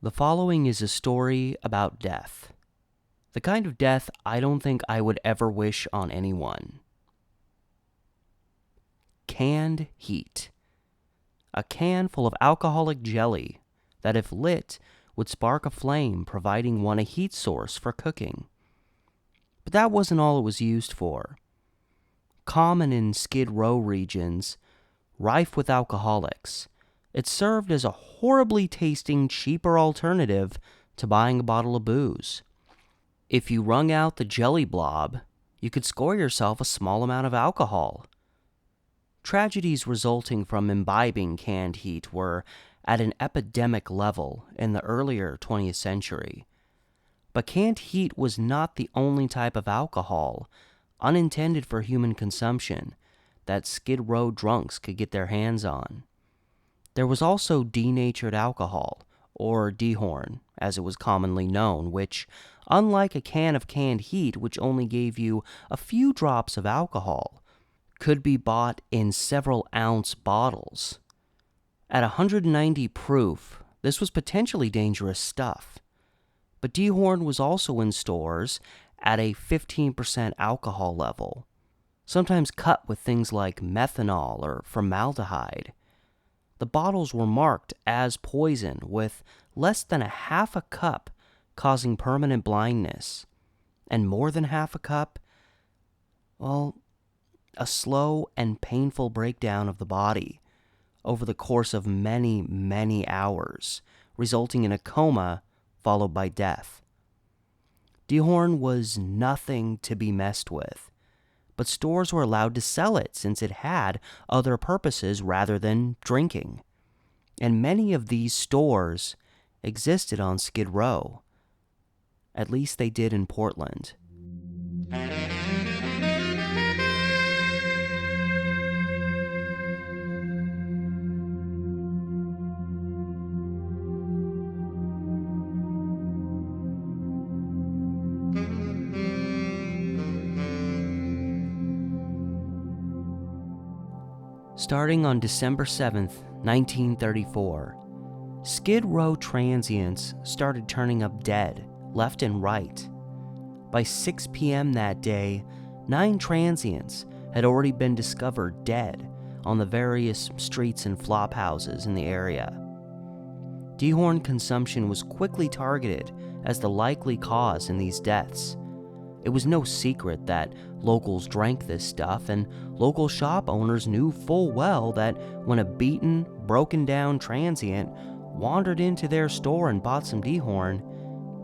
The following is a story about death. The kind of death I don't think I would ever wish on anyone. Canned heat. A can full of alcoholic jelly that, if lit, would spark a flame, providing one a heat source for cooking. But that wasn't all it was used for. Common in Skid Row regions, rife with alcoholics, it served as a horribly tasting, cheaper alternative to buying a bottle of booze. If you wrung out the jelly blob, you could score yourself a small amount of alcohol. Tragedies resulting from imbibing canned heat were at an epidemic level in the earlier 20th century. But canned heat was not the only type of alcohol, unintended for human consumption, that Skid Row drunks could get their hands on. There was also denatured alcohol, or Dehorn, as it was commonly known, which, unlike a can of canned heat, which only gave you a few drops of alcohol, could be bought in several-ounce bottles. At 190 proof, this was potentially dangerous stuff. But Dehorn was also in stores at a 15% alcohol level, sometimes cut with things like methanol or formaldehyde. The bottles were marked as poison, with less than a half a cup causing permanent blindness, and more than half a cup, well, a slow and painful breakdown of the body over the course of many, many hours, resulting in a coma followed by death. Dehorn was nothing to be messed with, but stores were allowed to sell it since it had other purposes rather than drinking. And many of these stores existed on Skid Row. At least they did in Portland. Starting on December 7th, 1934, Skid Row transients started turning up dead, left and right. By 6 p.m. that day, 9 transients had already been discovered dead on the various streets and flop houses in the area. Dehorn consumption was quickly targeted as the likely cause in these deaths. It was no secret that locals drank this stuff, and local shop owners knew full well that when a beaten, broken-down transient wandered into their store and bought some Dehorn,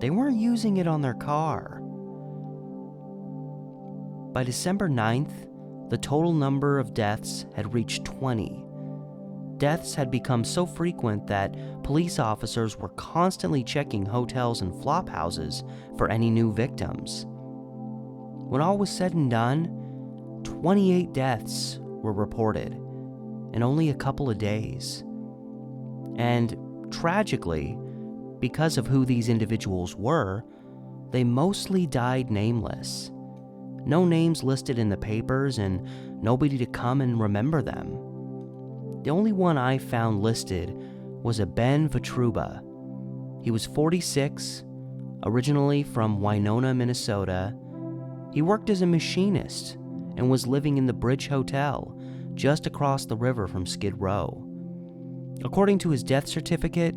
they weren't using it on their car. By December 9th, the total number of deaths had reached 20. Deaths had become so frequent that police officers were constantly checking hotels and flop houses for any new victims. When all was said and done, 28 deaths were reported in only a couple of days. And tragically, because of who these individuals were, they mostly died nameless. No names listed in the papers and nobody to come and remember them. The only one I found listed was a Ben Vitruba. He was 46, originally from Winona, Minnesota. He worked as a machinist and was living in the Bridge Hotel just across the river from Skid Row. According to his death certificate,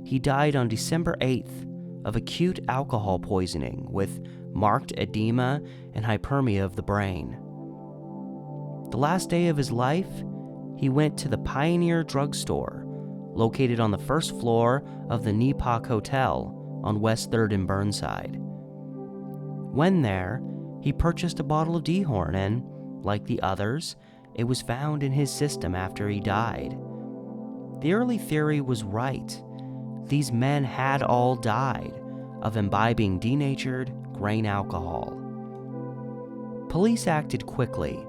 he died on December 8th of acute alcohol poisoning with marked edema and hyperemia of the brain. The last day of his life, he went to the Pioneer drugstore, located on the first floor of the Neepak Hotel on West 3rd and Burnside. When there, he purchased a bottle of Dehorn and, like the others, it was found in his system after he died. The early theory was right. These men had all died of imbibing denatured grain alcohol. Police acted quickly,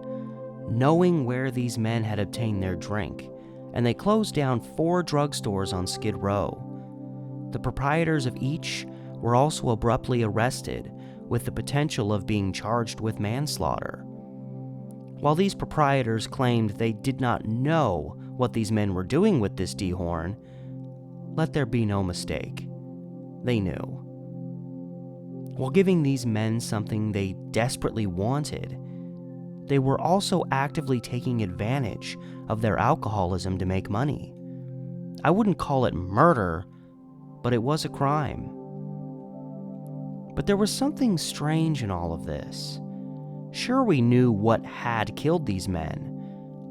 knowing where these men had obtained their drink, and they closed down 4 drugstores on Skid Row. The proprietors of each were also abruptly arrested, with the potential of being charged with manslaughter. While these proprietors claimed they did not know what these men were doing with this Dehorn, let there be no mistake. they knew. While giving these men something they desperately wanted, they were also actively taking advantage of their alcoholism to make money. I wouldn't call it murder, but it was a crime. But there was something strange in all of this. Sure, we knew what had killed these men,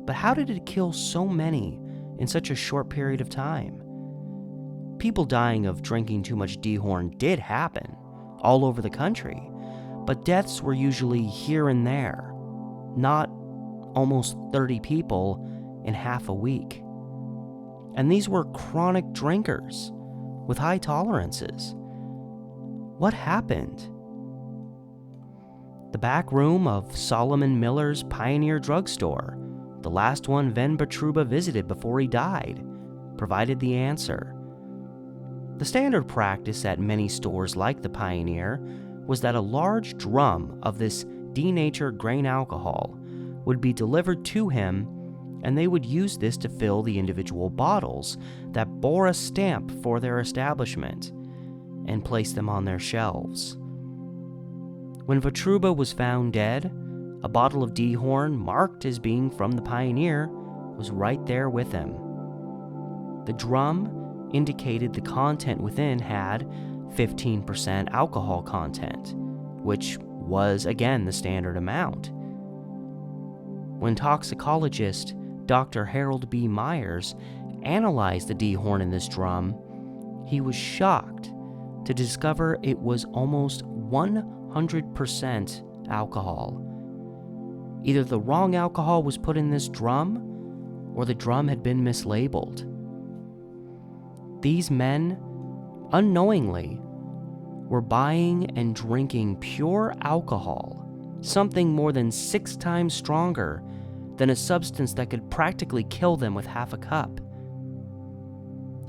but how did it kill so many in such a short period of time? People dying of drinking too much Dehorn did happen all over the country, but deaths were usually here and there, not almost 30 people in half a week. And these were chronic drinkers with high tolerances. What happened? The back room of Solomon Miller's Pioneer drugstore, the last one Ven Batruba visited before he died, provided the answer. The standard practice at many stores like the Pioneer was that a large drum of this denatured grain alcohol would be delivered to him, and they would use this to fill the individual bottles that bore a stamp for their establishment and place them on their shelves. When Vatruba was found dead, a bottle of Dehorn marked as being from the Pioneer was right there with him. The drum indicated the content within had 15% alcohol content, which was again the standard amount. When toxicologist Dr. Harold B. Myers analyzed the Dehorn in this drum, he was shocked to discover it was almost 100% alcohol. Either the wrong alcohol was put in this drum, or the drum had been mislabeled. These men, unknowingly, were buying and drinking pure alcohol, something more than 6 times stronger than a substance that could practically kill them with half a cup.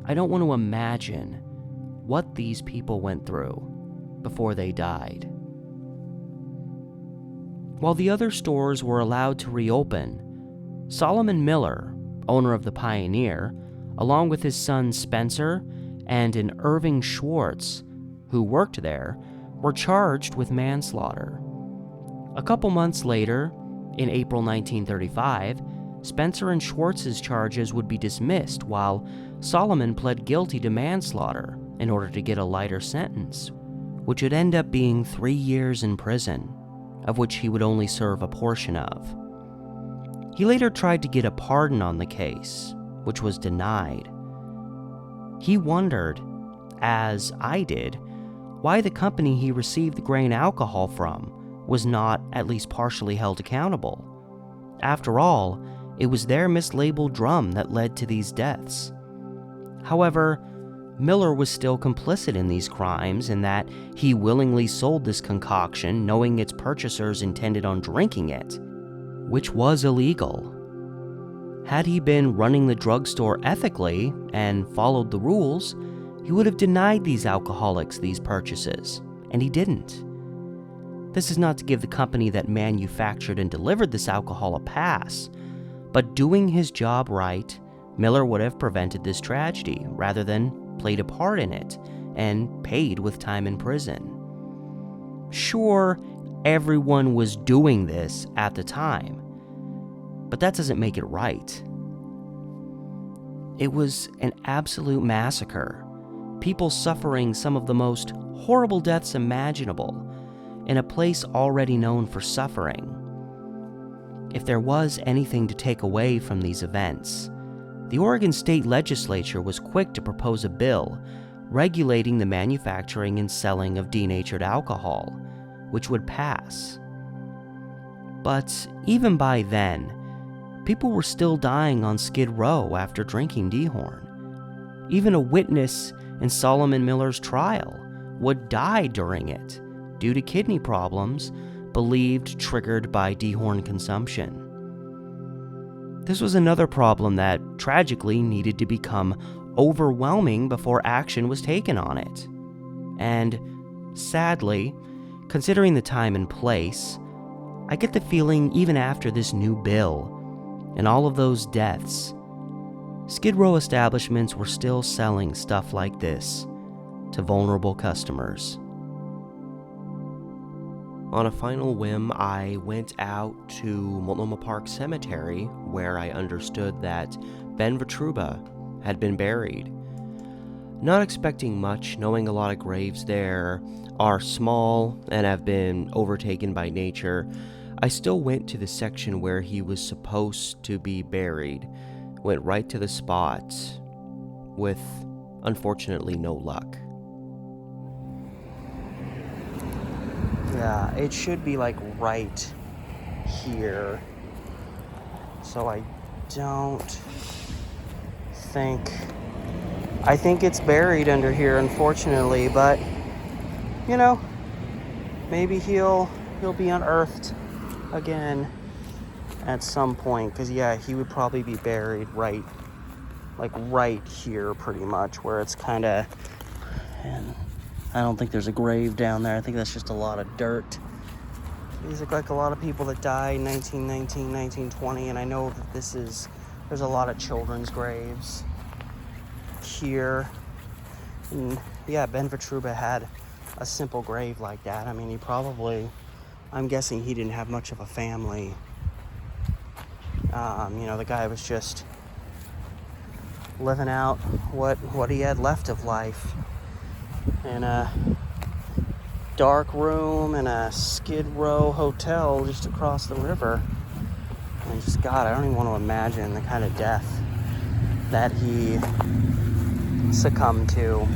I don't want to imagine what these people went through before they died. While the other stores were allowed to reopen, Solomon Miller, owner of the Pioneer, along with his son Spencer and an Irving Schwartz, who worked there, were charged with manslaughter. A couple months later, in April 1935, Spencer and Schwartz's charges would be dismissed while Solomon pled guilty to manslaughter in order to get a lighter sentence, which would end up being 3 years in prison, of which he would only serve a portion of. He later tried to get a pardon on the case, which was denied. He wondered, as I did, why the company he received the grain alcohol from was not at least partially held accountable. After all, it was their mislabeled drum that led to these deaths. However, Miller was still complicit in these crimes in that he willingly sold this concoction knowing its purchasers intended on drinking it, which was illegal. Had he been running the drugstore ethically and followed the rules, he would have denied these alcoholics these purchases, and he didn't. This is not to give the company that manufactured and delivered this alcohol a pass, but doing his job right, Miller would have prevented this tragedy rather than played a part in it and paid with time in prison. Sure, everyone was doing this at the time, but that doesn't make it right. It was an absolute massacre, people suffering some of the most horrible deaths imaginable in a place already known for suffering. If there was anything to take away from these events, the Oregon State Legislature was quick to propose a bill regulating the manufacturing and selling of denatured alcohol, which would pass. But even by then, people were still dying on Skid Row after drinking Dehorn. Even a witness in Solomon Miller's trial would die during it due to kidney problems believed triggered by Dehorn consumption. This was another problem that tragically needed to become overwhelming before action was taken on it. And sadly, considering the time and place, I get the feeling even after this new bill and all of those deaths, Skid Row establishments were still selling stuff like this to vulnerable customers. On a final whim, I went out to Multnomah Park Cemetery, where I understood that Ben Vitruba had been buried. Not expecting much, knowing a lot of graves there are small and have been overtaken by nature, I still went to the section where he was supposed to be buried, went right to the spot, with unfortunately no luck. Yeah, it should be like right here. So I think it's buried under here, unfortunately, but you know, maybe he'll be unearthed again at some point, because yeah, he would probably be buried right here, pretty much, where it's kind of, and I don't think there's a grave down there. I think that's just a lot of dirt. These look like a lot of people that died in 1919, 1920, and I know that there's a lot of children's graves here. And yeah, Ben Vitruba had a simple grave like that. I mean, I'm guessing he didn't have much of a family. The guy was just living out what he had left of life in a dark room in a Skid Row hotel just across the river. And just, God, I don't even want to imagine the kind of death that he succumbed to.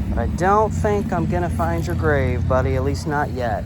But I don't think I'm gonna find your grave, buddy, at least not yet.